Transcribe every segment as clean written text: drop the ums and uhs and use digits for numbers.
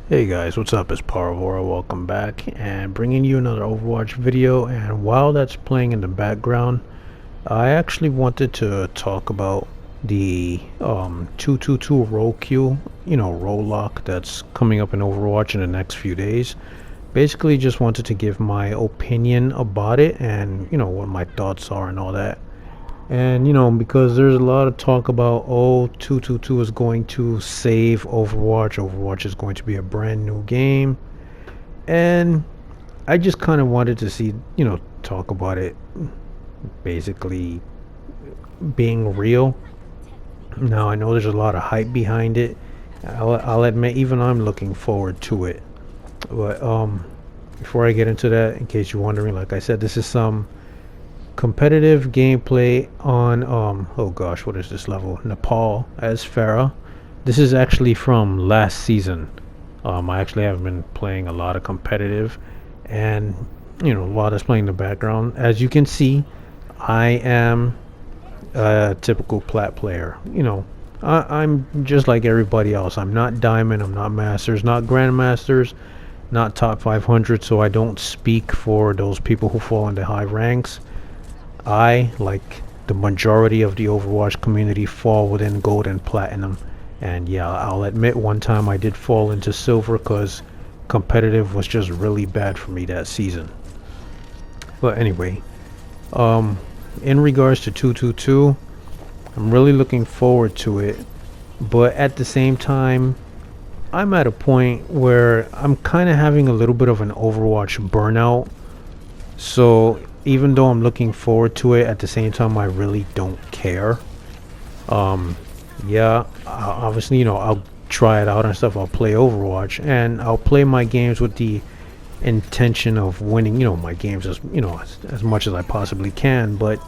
Hey guys, what's up? It's Parvora. Welcome back and bringing you another Overwatch video. And while that's playing in the background, I actually wanted to talk about the 222 roll queue, roll lock that's coming up in Overwatch in the next few days. Basically, just wanted to give my opinion about it and what my thoughts are and all that. And because there's a lot of talk about, oh, 222 is going to save Overwatch. Overwatch is going to be a brand new game. And I just kind of wanted to see, talk about it basically being real. Now, I know there's a lot of hype behind it. I'll admit, even I'm looking forward to it. But before I get into that, in case you're wondering, like I said, this is some competitive gameplay on oh gosh, what is this level? Nepal as Farah. This is actually from last season. I actually have been playing a lot of competitive, and while that's playing in the background, as you can see, I am a typical plat player. I'm just like everybody else. I'm not diamond, I'm not masters, not grandmasters, not top 500, so I don't speak for those people who fall into high ranks. I, like the majority of the Overwatch community, fall within gold and platinum. And yeah, I'll admit one time I did fall into silver because competitive was just really bad for me that season. But anyway, in regards to 222, I'm really looking forward to it. But at the same time, I'm at a point where I'm kind of having a little bit of an Overwatch burnout. So even though I'm looking forward to it, at the same time I really don't care. Yeah, obviously, I'll try it out and stuff. I'll play Overwatch and I'll play my games with the intention of winning, my games as much as I possibly can. But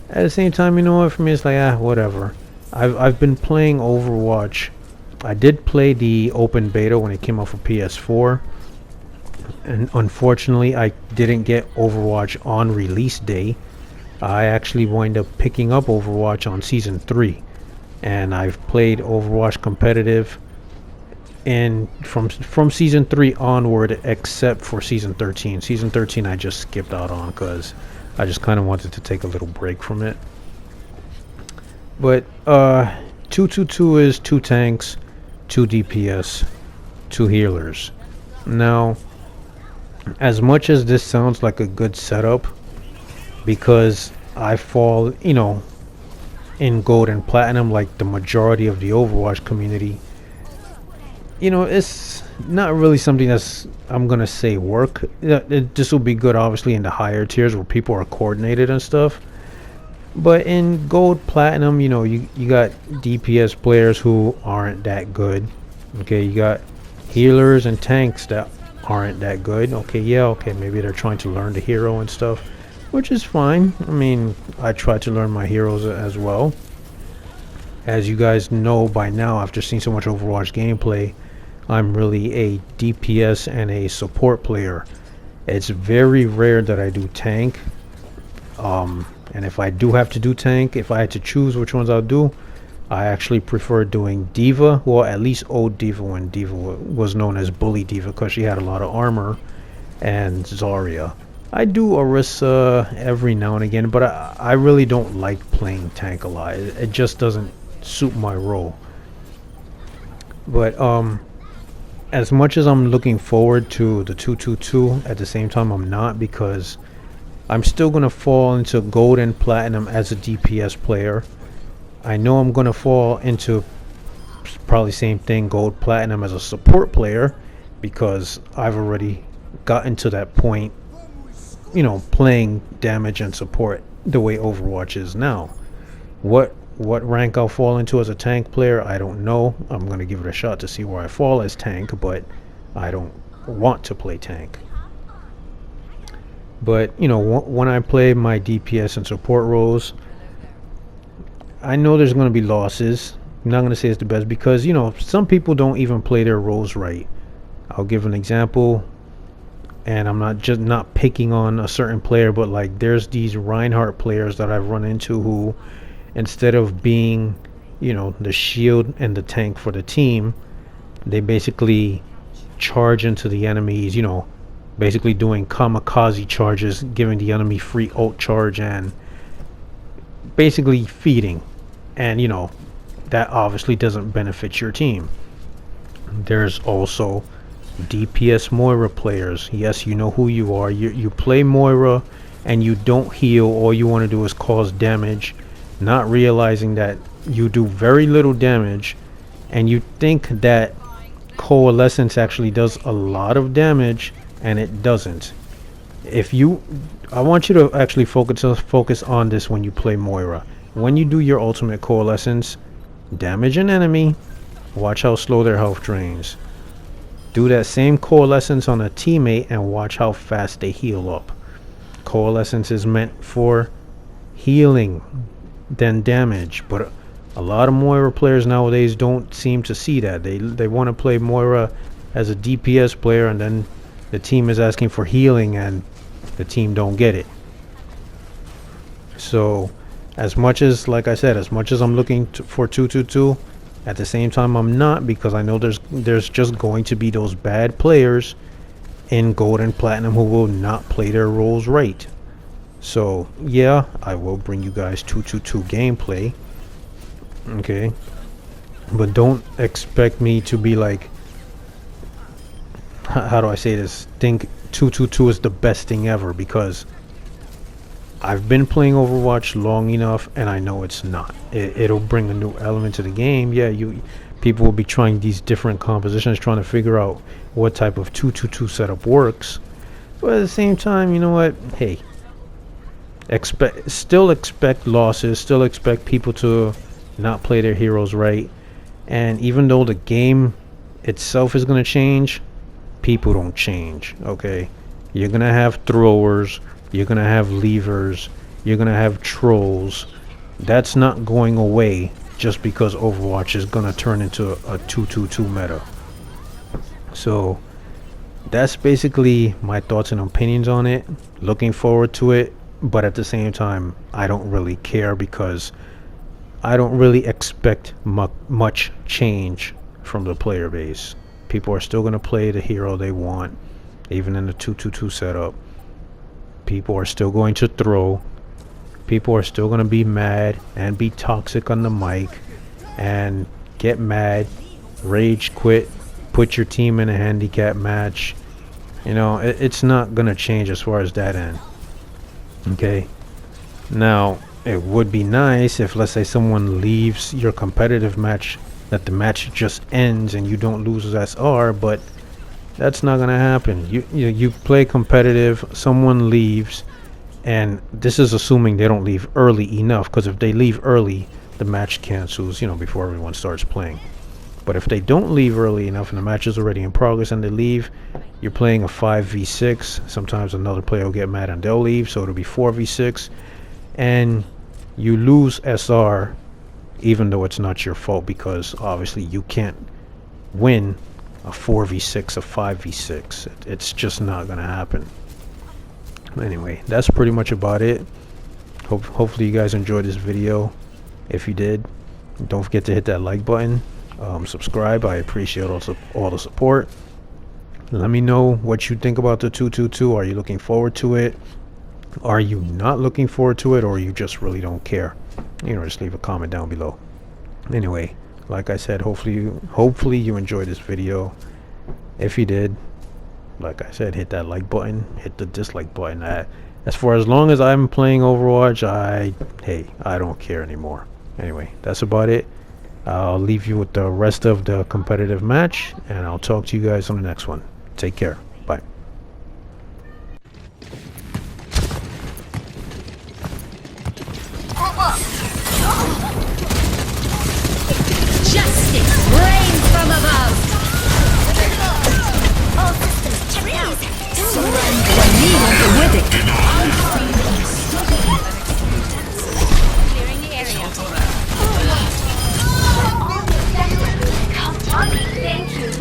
at the same time, what, for me it's like, whatever. I've been playing Overwatch. I did play the open beta when it came out for PS4. And unfortunately, I didn't get Overwatch on release day. I actually wind up picking up Overwatch on season 3, and I've played Overwatch competitive and from season 3 onward, except for season 13. Season 13 I just skipped out on because I just kind of wanted to take a little break from it. But 222 is 2 tanks, 2 DPS, 2 healers. Now, as much as this sounds like a good setup, because I fall, in gold and platinum like the majority of the Overwatch community, it's not really something that's, I'm gonna say, work. This will be good obviously in the higher tiers where people are coordinated and stuff. But in gold, platinum, you got DPS players who aren't that good. Okay, you got healers and tanks that aren't that good. Okay, maybe they're trying to learn the hero and stuff, which is fine. I mean, I try to learn my heroes as well. As you guys know by now, after seeing so much Overwatch gameplay, I'm really a DPS and a support player. It's very rare that I do tank. And if I do have to do tank, if I had to choose which ones I'll do, I actually prefer doing Diva. Well, at least old Diva, when Diva was known as Bully Diva, because she had a lot of armor, and Zarya. I do Orisa every now and again, but I really don't like playing tank a lot. It just doesn't suit my role. But as much as I'm looking forward to the 222, at the same time I'm not, because I'm still going to fall into gold and platinum as a DPS player. I know I'm going to fall into probably same thing, gold, platinum, as a support player, because I've already gotten to that point, playing damage and support the way Overwatch is now. What rank I'll fall into as a tank player, I don't know. I'm going to give it a shot to see where I fall as tank, but I don't want to play tank. But when I play my DPS and support roles, I know there's going to be losses. I'm not going to say it's the best because, some people don't even play their roles right. I'll give an example, and I'm not picking on a certain player, but like there's these Reinhardt players that I've run into who, instead of being, the shield and the tank for the team, they basically charge into the enemies, you know, basically doing kamikaze charges, giving the enemy free ult charge, and basically feeding. And you know, that obviously doesn't benefit your team. There's also DPS Moira players. Yes, you know who you are. You play Moira and you don't heal. All you want to do is cause damage, not realizing that you do very little damage, and you think that Coalescence actually does a lot of damage, and it doesn't. I want you to actually focus on this when you play Moira. When you do your ultimate Coalescence, damage an enemy, watch how slow their health drains. Do that same Coalescence on a teammate and watch how fast they heal up. Coalescence is meant for healing than damage, but a lot of Moira players nowadays don't seem to see that. They want to play Moira as a DPS player, and then the team is asking for healing and the team don't get it. So as much as, like I said, as much as I'm looking for 222, at the same time I'm not, because I know there's just going to be those bad players in Gold and Platinum who will not play their roles right. So yeah, I will bring you guys 222 gameplay, okay, but don't expect me to be like, how do I say this, think 222 is the best thing ever, because I've been playing Overwatch long enough and I know it's not. It'll bring a new element to the game. Yeah, people will be trying these different compositions, trying to figure out what type of 222 setup works, but at the same time, you know what, hey, still expect losses, still expect people to not play their heroes right. And even though the game itself is going to change, people don't change, okay? You're going to have throwers, you're going to have leavers, you're going to have trolls. That's not going away just because Overwatch is going to turn into a 222 meta. So that's basically my thoughts and opinions on it. Looking forward to it, but at the same time I don't really care, because I don't really expect much change from the player base. People are still going to play the hero they want, even in the 222 setup. People are still going to throw. People are still going to be mad and be toxic on the mic and get mad, rage quit, put your team in a handicap match. You know, it's not going to change as far as that end. Okay, now it would be nice if, let's say, someone leaves your competitive match, that the match just ends and you don't lose as SR, but that's not gonna happen. You play competitive, someone leaves, and this is assuming they don't leave early enough, because if they leave early, the match cancels, you know, before everyone starts playing. But if they don't leave early enough and the match is already in progress and they leave, you're playing a 5v6. Sometimes another player will get mad and they'll leave, so it'll be 4v6, and you lose SR even though it's not your fault, because obviously you can't win a 4v6, a 5v6. It's just not gonna happen. Anyway, that's pretty much about it. Hopefully you guys enjoyed this video. If you did, don't forget to hit that like button, subscribe. I appreciate all the support. Let me know what you think about the 222. Are you looking forward to it? Are you not looking forward to it, or you just really don't care? You know, just leave a comment down below. Anyway, like I said, hopefully you enjoyed this video. If you did, like I said, hit that like button, hit the dislike button. As far as long as I'm playing Overwatch, I don't care anymore. Anyway, that's about it. I'll leave you with the rest of the competitive match, and I'll talk to you guys on the next one. Take care. Bye. Justice reigns from above. All systems check out. Surrender. I need with it. Clearing the area. Thank you.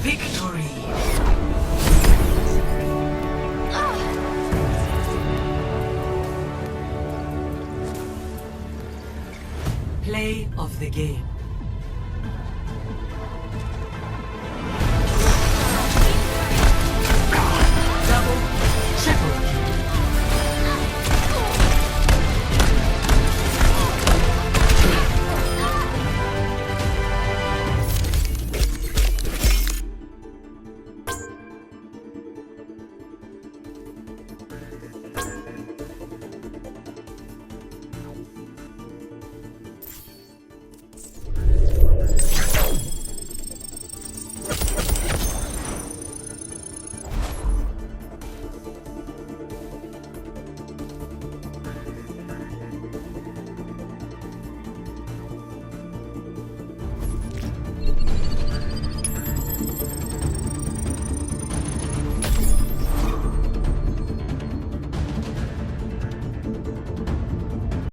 Victory. Play of the game.